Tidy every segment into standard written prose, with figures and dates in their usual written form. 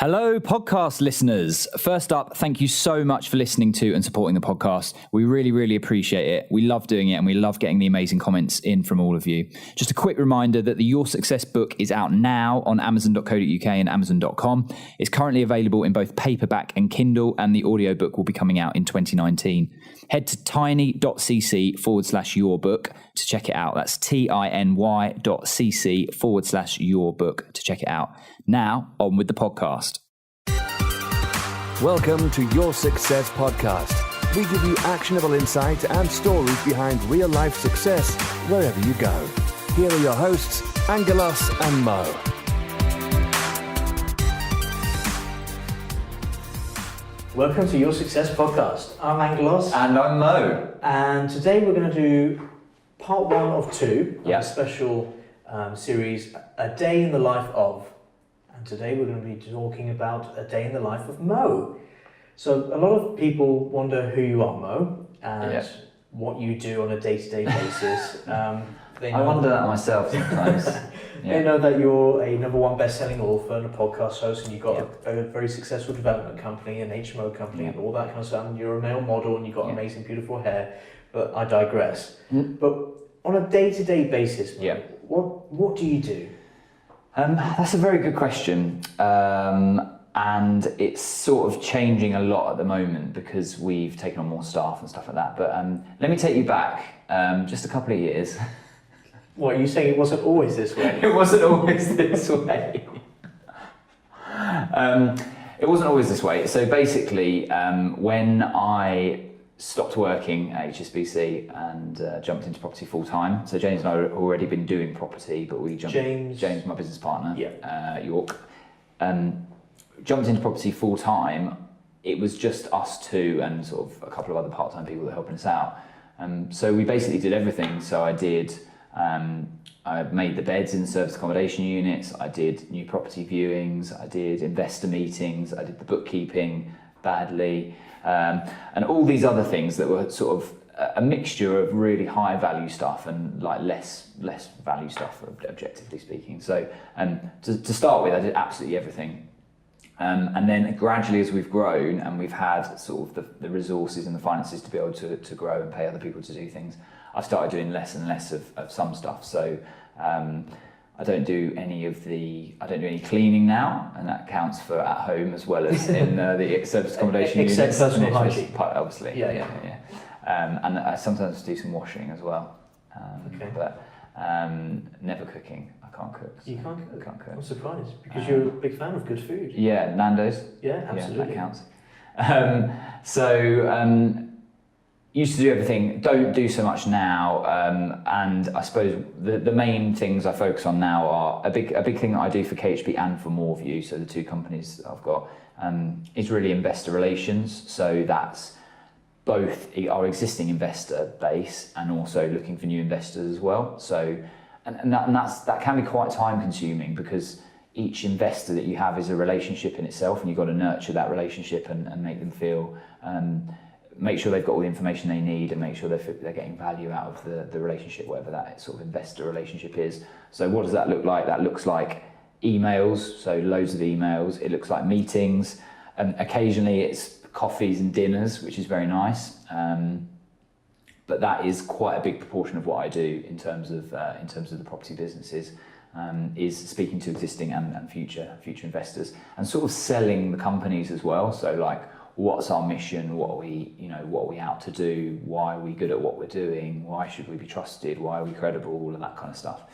Hello, podcast listeners. First up, thank you so much for listening to and supporting the podcast. We really, really appreciate it. We love doing it and we love getting the amazing comments in from all of you. Just a quick reminder that the Your Success book is out now on amazon.co.uk and amazon.com. It's currently available in both paperback and Kindle, and the audiobook will be coming out in 2019. Head to tiny.cc/yourbook to check it out. That's tiny.cc/yourbook to check it out. Now, on with the podcast. Welcome to Your Success Podcast. We give you actionable insight and stories behind real-life success wherever you go. Here are your hosts, Angelos and Mo. Welcome to Your Success Podcast. I'm Angelos. And I'm Mo. And today we're going to do part one of two of Yeah. a special series, A Day in the Life of. And today we're going to be talking about a day in the life of Mo. So a lot of people wonder who you are, Mo, and what you do on a day-to-day basis. I wonder that myself sometimes. They know that you're a #1 best-selling author and a podcast host, and you've got a very successful development company, an HMO company, and all that kind of stuff. And you're a male model, and you've got amazing, beautiful hair. But I digress. But on a day-to-day basis, Mo, what do you do? That's a very good question. And it's sort of changing a lot at the moment because we've taken on more staff and stuff like that. But let me take you back just a couple of years. What, are you saying it wasn't always this way? It wasn't always this way. It wasn't always this way. So basically, when I stopped working at HSBC and jumped into property full time. So James and I had already been doing property, but we jumped. James, my business partner, York, jumped into property full time. It was just us two and sort of a couple of other part-time people that were helping us out. So we basically did everything. So I did. I made the beds in the service accommodation units. I did new property viewings. I did investor meetings. I did the bookkeeping badly. And all these other things that were sort of a mixture of really high value stuff and like less value stuff, objectively speaking. So to start with, I did absolutely everything. And then gradually as we've grown and we've had sort of the resources and the finances to be able to grow and pay other people to do things, I've started doing less and less of some stuff. So I don't do any cleaning now, and that counts for at home as well as in the service accommodation units. Except personal hygiene. Obviously. Yeah. And I sometimes do some washing as well. But never cooking. I can't cook. You can't cook? I can't cook. I'm surprised, because you're a big fan of good food. Yeah, Nando's. Yeah, absolutely. Yeah, that counts. Used to do everything, don't do so much now, and I suppose the main things I focus on now are a big thing that I do for KHB and for Moorview, so the two companies that I've got, is really investor relations. So that's both our existing investor base and also looking for new investors as well. So that can be quite time consuming because each investor that you have is a relationship in itself, and you've got to nurture that relationship and make them feel. Make sure they've got all the information they need and make sure they're getting value out of the relationship, whatever that sort of investor relationship is. So what does that look like? That looks like emails, so loads of emails. It looks like meetings. Occasionally it's coffees and dinners, which is very nice. But that is quite a big proportion of what I do in terms of the property businesses, is speaking to existing and future investors and sort of selling the companies as well. So like, what's our mission? What are we out to do? Why are we good at what we're doing? Why should we be trusted? Why are we credible? All of that kind of stuff.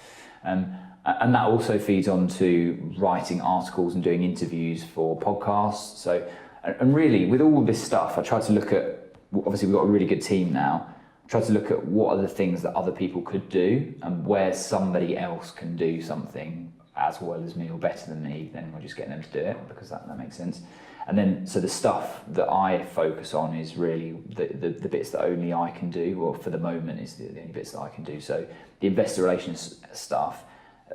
And that also feeds on to writing articles and doing interviews for podcasts. So, and really with all this stuff, I try to look at, obviously we've got a really good team now, try to look at what are the things that other people could do and where somebody else can do something as well as me or better than me, then we'll just get them to do it because that makes sense. And then, so the stuff that I focus on is really the bits that only I can do, or for the moment is the only bits that I can do. So the investor relations stuff,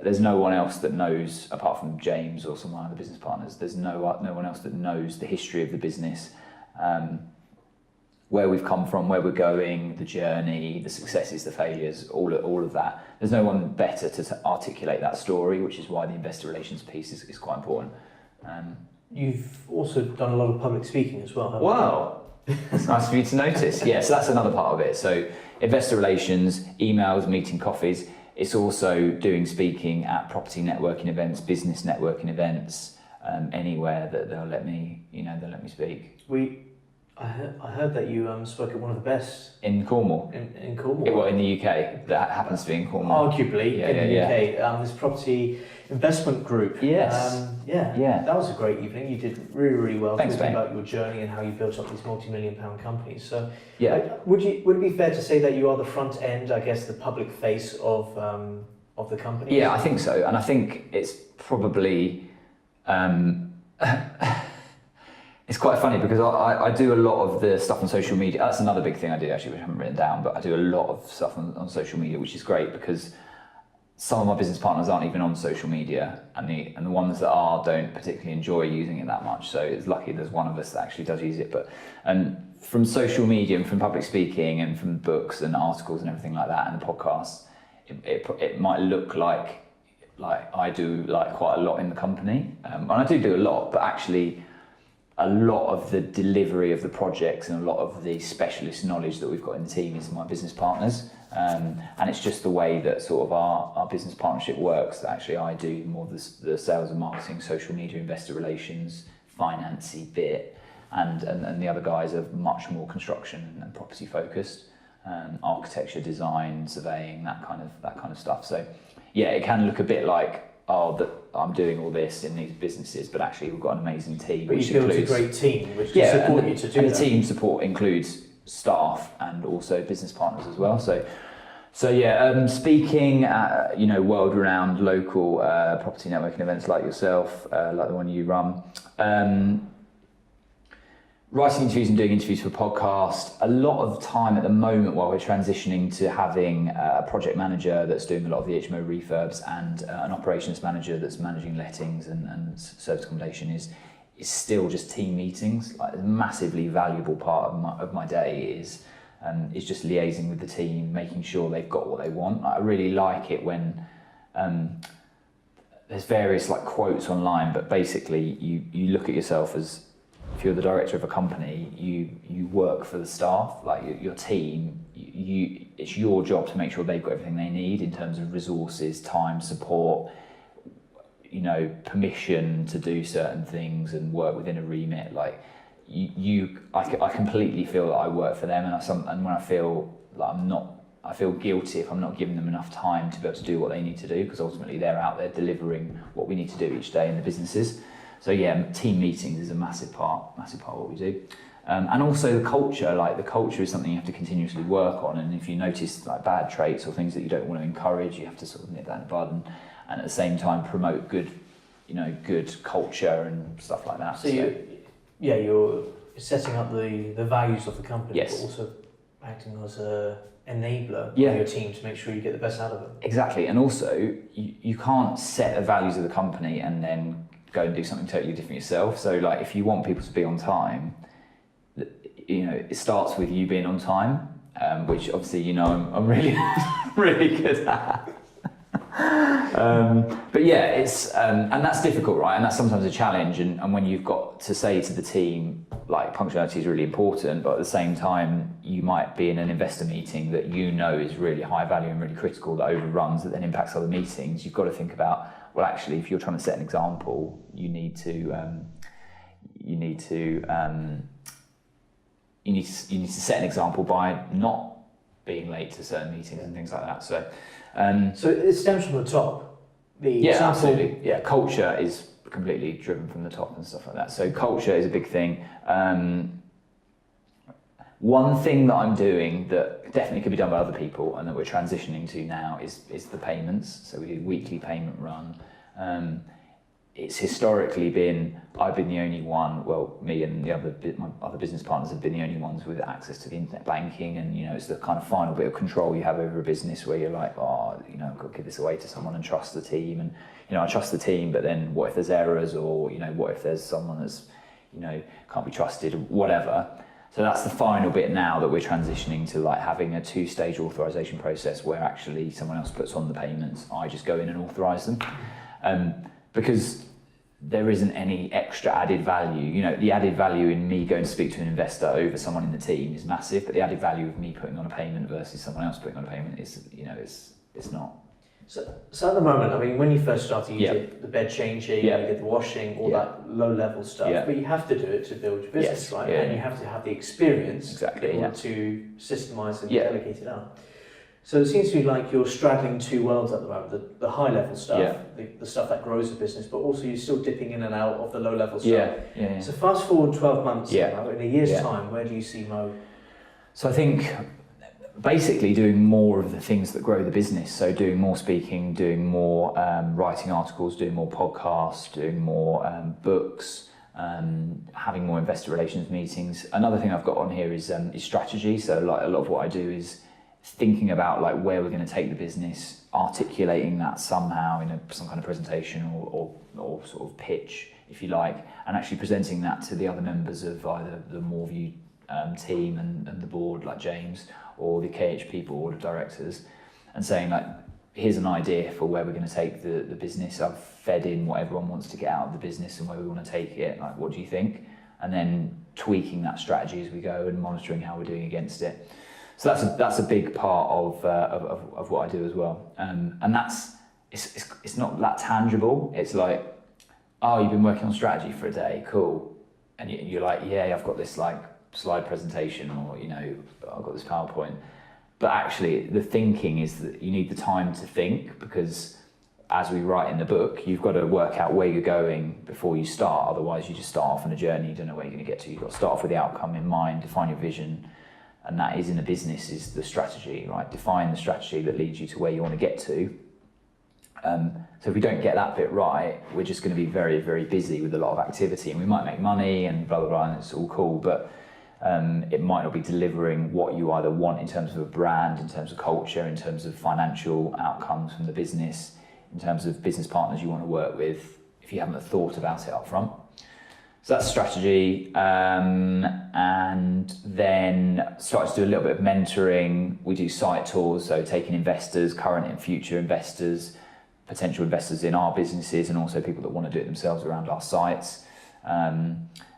there's no one else that knows, apart from James or some of my other business partners, there's no one else that knows the history of the business, where we've come from, where we're going, the journey, the successes, the failures, all of that. There's no one better to articulate that story, which is why the investor relations piece is quite important. You've also done a lot of public speaking as well, haven't you? Wow, it's nice for you to notice. Yeah, so that's another part of it. So investor relations, emails, meeting coffees. It's also doing speaking at property networking events, business networking events, anywhere that they'll let me speak. I heard that you spoke at one of the best In Cornwall. in Cornwall. Well, in the UK, that happens to be in Cornwall. Arguably Yeah, in the yeah, UK, this property investment group. Yes. Yeah. That was a great evening. You did really, really well. Thanks, talking mate. about your journey and how you built up these multi-million-pound companies. So, Yeah. would it be fair to say that you are the front end, I guess, the public face of the company? Yeah, I think so, and I think it's probably it's quite funny because I do a lot of the stuff on social media. That's another big thing I do actually, which I haven't written down, but I do a lot of stuff on social media, which is great because some of my business partners aren't even on social media, and the ones that are don't particularly enjoy using it that much. So it's lucky there's one of us that actually does use it. But from social media and from public speaking and from books and articles and everything like that and the podcasts, it might look like I do like quite a lot in the company, and I do a lot, but actually a lot of the delivery of the projects and a lot of the specialist knowledge that we've got in the team is my business partners, and it's just the way that sort of our business partnership works that actually I do more the sales and marketing, social media, investor relations, financy bit, and the other guys are much more construction and property focused, architecture, design, surveying, that kind of stuff. So yeah, it can look a bit like, that I'm doing all this in these businesses, but actually we've got an amazing team. But which you've built a includes, great team which can support you to do and that. the team support includes staff and also business partners as well. So yeah, speaking at world-renowned local property networking events like yourself, like the one you run. Writing interviews and doing interviews for podcast. A lot of time at the moment while we're transitioning to having a project manager that's doing a lot of the HMO refurbs and an operations manager that's managing lettings and service accommodation is still just team meetings. Like a massively valuable part of my day is just liaising with the team, making sure they've got what they want. I really like it when there's various like quotes online, but basically you look at yourself as, if you're the director of a company, you work for the staff, like your team. It's your job to make sure they've got everything they need in terms of resources, time, support, permission to do certain things and work within a remit. Like I completely feel that I work for them, and when I feel like I feel guilty if I'm not giving them enough time to be able to do what they need to do, because ultimately they're out there delivering what we need to do each day in the businesses. So yeah, team meetings is a massive part of what we do. And also the culture is something you have to continuously work on. And if you notice like bad traits or things that you don't want to encourage, you have to sort of nip that in the bud and at the same time promote good culture and stuff like that. So you're setting up the values of the company, Yes. but also acting as a enabler Yeah. for your team to make sure you get the best out of it. Exactly. And also you can't set the values of the company and then go and do something totally different yourself. So like if you want people to be on time, it starts with you being on time, which obviously I'm really really good at. But yeah, it's and that's difficult, right? And that's sometimes a challenge. And when you've got to say to the team, like, punctuality is really important, but at the same time you might be in an investor meeting that is really high value and really critical, that overruns, that then impacts other meetings. You've got to think about, well, actually, if you're trying to set an example, you need to set an example by not being late to certain meetings and things like that. So it stems from the top. Absolutely. Yeah, culture is completely driven from the top and stuff like that. So culture is a big thing. One thing that I'm doing that definitely could be done by other people and that we're transitioning to now is the payments. So we do weekly payment run. It's historically been, I've been the only one, well, me and my other business partners have been the only ones with access to the internet banking, and it's the kind of final bit of control you have over a business where you're like, I've got to give this away to someone and trust the team, and I trust the team, but then what if there's errors, or what if there's someone that's can't be trusted, or whatever. So that's the final bit now that we're transitioning to, like having a 2-stage authorization process where actually someone else puts on the payments, I just go in and authorize them. Because there isn't any extra added value. You know, the added value in me going to speak to an investor over someone in the team is massive, but the added value of me putting on a payment versus someone else putting on a payment is, you know, it's not. So at the moment, I mean, when you first started, you did the bed changing, you did the washing, all that low-level stuff, but you have to do it to build your business, right? And you have to have the experience to be able to systemize and delegate it out. So it seems to be like you're straddling two worlds at the moment, the high-level stuff, the stuff that grows the business, but also you're still dipping in and out of the low-level stuff. So fast forward 12 months, in a year's time, where do you see Mo? So I think basically doing more of the things that grow the business. So doing more speaking, doing more writing articles, doing more podcasts, doing more books, having more investor relations meetings. Another thing I've got on here is strategy. So like a lot of what I do is thinking about like where we're going to take the business, articulating that somehow in some kind of presentation or sort of pitch, if you like, and actually presenting that to the other members of either the Moorview team and the board, like James, or the KHP board of directors, and saying like, here's an idea for where we're going to take the business. I've fed in what everyone wants to get out of the business and where we want to take it. Like, what do you think? And then tweaking that strategy as we go and monitoring how we're doing against it. So that's a big part of what I do as well. And it's not that tangible. It's like, oh, you've been working on strategy for a day, cool. And you're like, yeah, I've got this like slide presentation, or, you know, I've got this PowerPoint. But actually the thinking is that you need the time to think, because as we write in the book, you've got to work out where you're going before you start. Otherwise you just start off on a journey, you don't know where you're going to get to. You've got to start off with the outcome in mind, define your vision, and that is in a business is the strategy, right? Define the strategy that leads you to where you want to get to. So if we don't get that bit right, we're just going to be very, very busy with a lot of activity, and we might make money and blah, blah, blah, and it's all cool, but it might not be delivering what you either want in terms of a brand, in terms of culture, in terms of financial outcomes from the business, in terms of business partners you want to work with, if you haven't thought about it up front. So that's strategy, and then started to do a little bit of mentoring. We do site tours, so taking investors, current and future investors, potential investors in our businesses, and also people that want to do it themselves around our sites.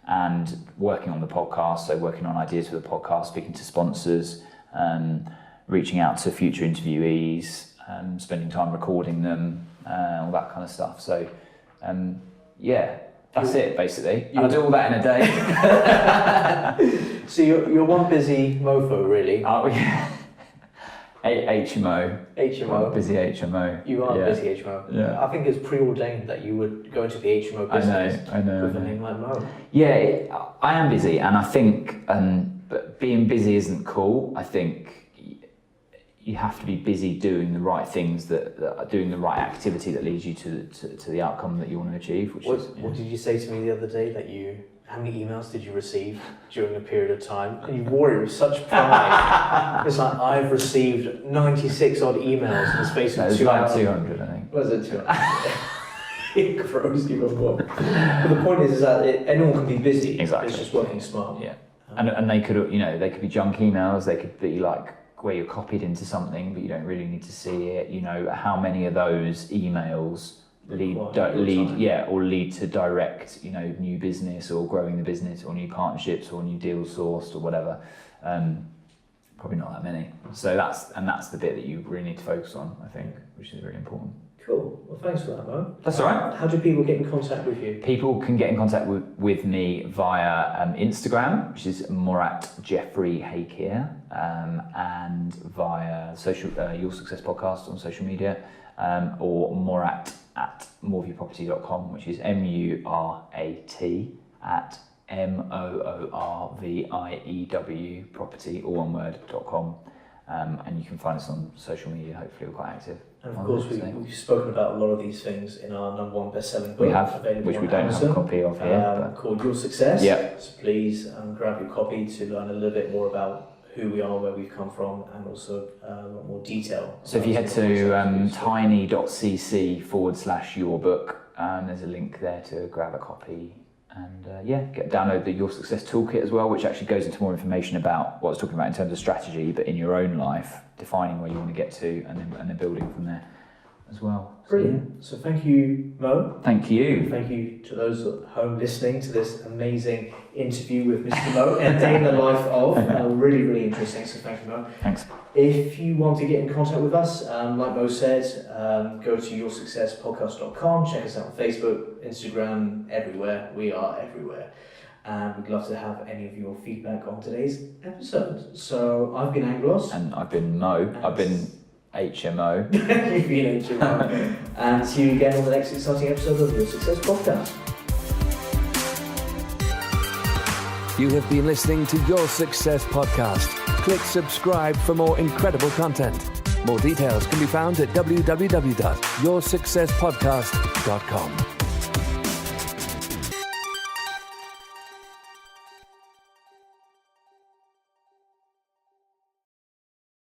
And working on the podcast, so working on ideas for the podcast, speaking to sponsors, reaching out to future interviewees, spending time recording them, all that kind of stuff. So, that's it basically. And I do all that in a day. So you're one busy mofo, really. Oh yeah. HMO. HMO. Busy HMO. You are a busy HMO. Yeah. I think it's preordained that you would go into the HMO business. I know. With a name like Mo. Yeah, I am busy, and I think, but being busy isn't cool. I think you have to be busy doing the right things, that are doing the right activity that leads you to the outcome that you want to achieve. What did you say to me the other day that how many emails did you receive during a period of time? And you wore it with such pride. It's like, I've received 96 odd emails in the space of 2 hours. 200, I think. Was it 200? It grows even more. But the point is that anyone can be busy. Exactly. It's just working smart. Yeah. And they could, they could be junk emails. They could be like where you're copied into something, but you don't really need to see it. You know, how many of those emails lead to direct, new business or growing the business or new partnerships or new deals sourced or whatever. Probably not that many. So that's the bit that you really need to focus on, I think, which is really important. Cool. Well, thanks for that, Mo. That's all right. How do people get in contact with you? People can get in contact with me via Instagram, which is Murat Jeffrey Hakir, and via Your Success Podcast on social media, or Murat at moorviewproperty.com, which is MURAT at MOORVIEW property, all one word.com. And you can find us on social media. Hopefully we're quite active. And of course we've spoken about a lot of these things in our #1 best-selling book. We have, available which we on don't Amazon, have a copy of here. Called Your Success. Yeah. So please grab your copy to learn a little bit more about who we are, where we've come from, and also a lot more detail. So if you head to tiny.cc/yourbook, there's a link there to grab a copy. And download the Your Success Toolkit as well, which actually goes into more information about what I was talking about in terms of strategy, but in your own life, defining where you want to get to and then building from there. as well. Brilliant. So thank you, Mo. Thank you. Thank you to those at home listening to this amazing interview with Mr. Mo and day in the life of. Really, really interesting. So thank you, Mo. Thanks. If you want to get in contact with us, like Mo said, go to yoursuccesspodcast.com. Check us out on Facebook, Instagram, everywhere. We are everywhere. And we'd love to have any of your feedback on today's episode. So I've been Anglos. And I've been Mo. I've been HMO. You've been HMO. And see you again on the next exciting episode of Your Success Podcast. You have been listening to Your Success Podcast. Click subscribe for more incredible content. More details can be found at www.yoursuccesspodcast.com.